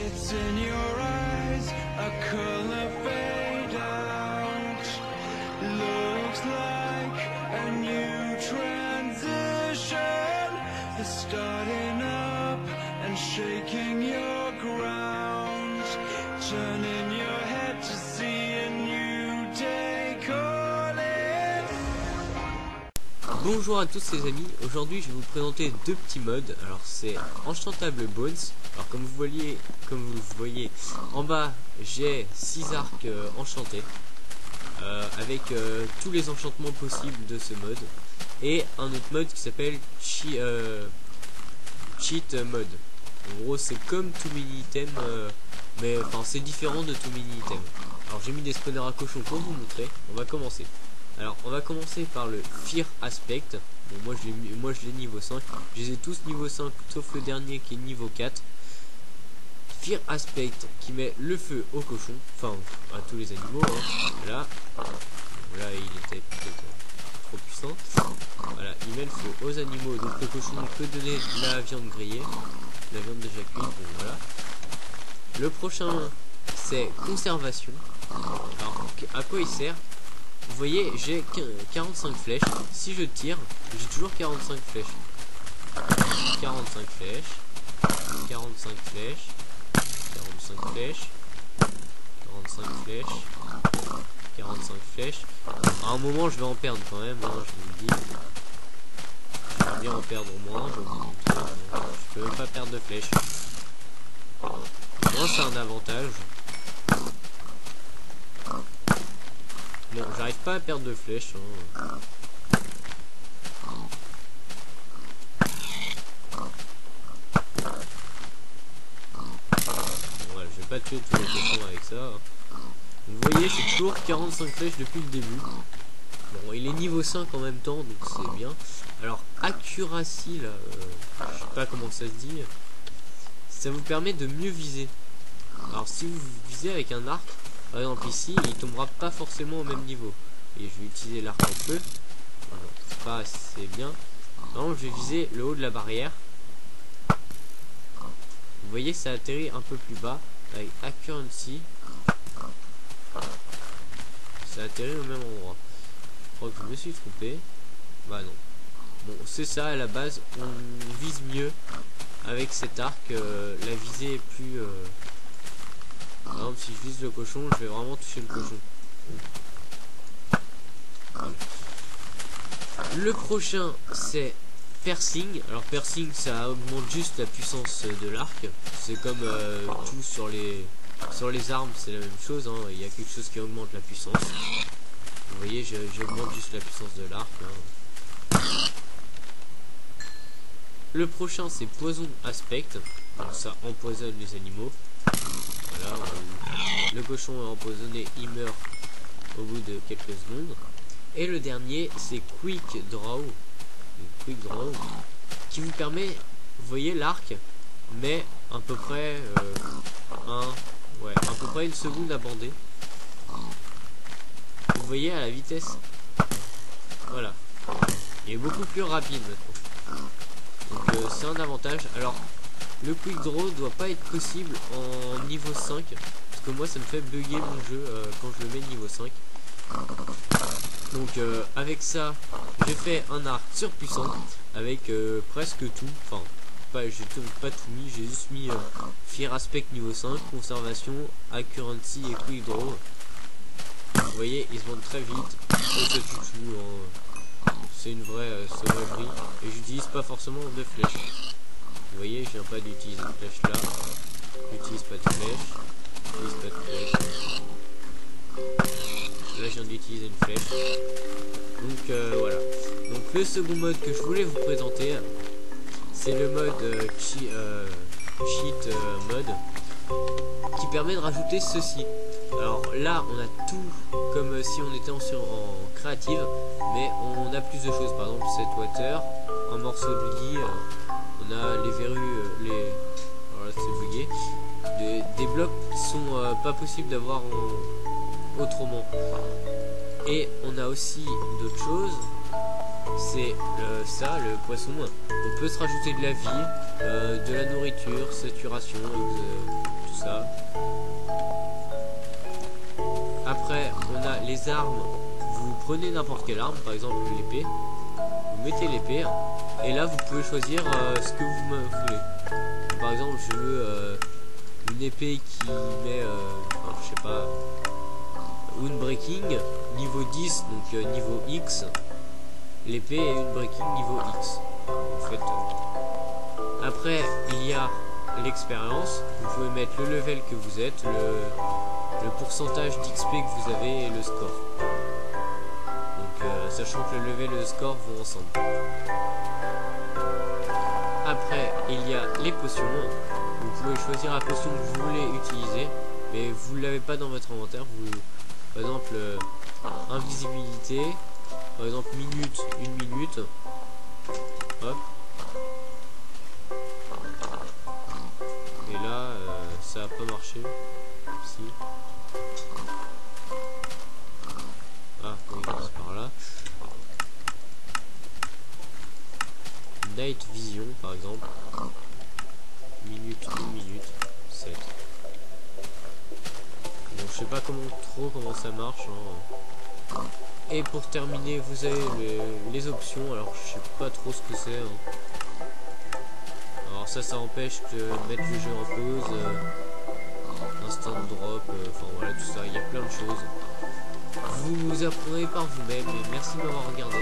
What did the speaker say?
It's in your eyes, a color fade out. Looks like a new transition is starting up and shaking your ground, turning your head to see a new day calling. Bonjour à tous les amis, aujourd'hui je vais vous présenter deux petits modes. Alors c'est Enchantable Bones. Alors comme vous voyez en bas j'ai 6 arcs enchantés avec tous les enchantements possibles de ce mode, et un autre mode qui s'appelle Cheat Mode. En gros c'est comme tout mini item, mais enfin c'est différent de tout mini item. Alors j'ai mis des spawners à cochon pour vous montrer. On va commencer. Alors on va commencer par le Fear Aspect. Bon, moi je l'ai niveau 5. Je les ai tous niveau 5 sauf le dernier qui est niveau 4. Fear Aspect qui met le feu aux cochons, enfin à tous les animaux, hein. Voilà il était peut-être trop puissant. Voilà, il met le feu aux animaux, donc le cochon peut donner de la viande grillée, la viande déjà cuite, bon, voilà. Le prochain c'est Conservation. Alors à quoi il sert? Vous voyez, j'ai 45 flèches. Si je tire, j'ai toujours 45 flèches. 45 flèches. 45 flèches. 45 flèches. 45 flèches. 45 flèches. À un moment, je vais en perdre quand même, hein, je vous le dis. J'aimerais bien en perdre au moins. Je peux même pas perdre de flèches. Moi, c'est un avantage. Bon, j'arrive pas à perdre de flèches, hein. Voilà, je vais pas tuer tous les cochons avec ça, hein. Vous voyez, j'ai toujours 45 flèches depuis le début. Bon, il est niveau 5 en même temps, donc c'est bien. Alors, accuracy, là, je sais pas comment ça se dit. Ça vous permet de mieux viser. Alors, si vous visez avec un arc, par exemple ici, il tombera pas forcément au même niveau. Et je vais utiliser l'arc en feu. Voilà, c'est pas assez bien. Non, je vais viser le haut de la barrière. Vous voyez, ça atterrit un peu plus bas. Avec accuracy, ça atterrit au même endroit. Je crois que je me suis trompé. Bah non. Bon, c'est ça à la base. On vise mieux avec cet arc. La visée est plus... Par exemple, si je vise le cochon, je vais vraiment toucher le cochon. Voilà. Le prochain, c'est Piercing. Alors Piercing, ça augmente juste la puissance de l'arc. C'est comme tout sur les armes, c'est la même chose, hein. Il y a quelque chose qui augmente la puissance. Vous voyez, j'augmente juste la puissance de l'arc, hein. Le prochain, c'est Poison Aspect. Donc ça empoisonne les animaux. Voilà, le cochon est empoisonné, il meurt au bout de quelques secondes. Et le dernier, c'est Quick Draw. Qui vous permet, vous voyez l'arc, mais à peu près une seconde à bander. Vous voyez à la vitesse. Voilà. Il est beaucoup plus rapide maintenant. Donc c'est un avantage. Alors le quick draw doit pas être possible en niveau 5, parce que moi ça me fait bugger mon jeu quand je le mets niveau 5. Donc avec ça j'ai fait un arc surpuissant avec presque tout. Enfin j'ai pas tout mis, j'ai juste mis Fear Aspect niveau 5, Conservation, Accuracy et Quick Draw. Vous voyez, ils se vendent très vite. C'est une vraie sauvagerie. Et j'utilise pas forcément de flèches. Vous voyez, je viens pas d'utiliser de flèche là. J'utilise pas de flèche. J'utilise pas de flèche. Là, je viens d'utiliser une flèche. Donc voilà. Donc le second mode que je voulais vous présenter, c'est le mode cheat mode, qui permet de rajouter ceci. Alors là, on a tout comme si on était en créative, mais on a plus de choses. Par exemple, cette water, un morceau de lit. On a les verrues, voilà, c'est bugué. Des blocs qui sont pas possibles d'avoir autrement. Et on a aussi d'autres choses. c'est ça, le poisson. On peut se rajouter de la vie, de la nourriture, saturation, tout ça. Après, on a les armes. Vous prenez n'importe quelle arme, par exemple l'épée. Vous mettez l'épée, et là vous pouvez choisir ce que vous voulez. Par exemple, je veux une épée qui met, je sais pas, Woundbreaking niveau 10, donc niveau X. L'épée est Woundbreaking niveau X. En fait. Après, il y a l'expérience. Vous pouvez mettre le level que vous êtes, le pourcentage d'XP que vous avez et le score. Donc, sachant que le level et le score vont ensemble. Après, il y a les potions. Vous pouvez choisir la potion que vous voulez utiliser, mais vous ne l'avez pas dans votre inventaire. Par exemple, invisibilité, par exemple minute, 1 minute. Hop. Et là, ça n'a pas marché. Si. Ah, oui, c'est par là. Night Vision, par exemple. Minute, 1 minute, 7. Bon, je sais pas comment ça marche. Hein. Et pour terminer, vous avez les options. Alors, je sais pas trop ce que c'est. Hein. Alors ça empêche de mettre le jeu en pause. Instant drop, enfin voilà, tout ça. Il y a plein de choses. Vous apprendrez par vous-même. Et merci de m'avoir regardé.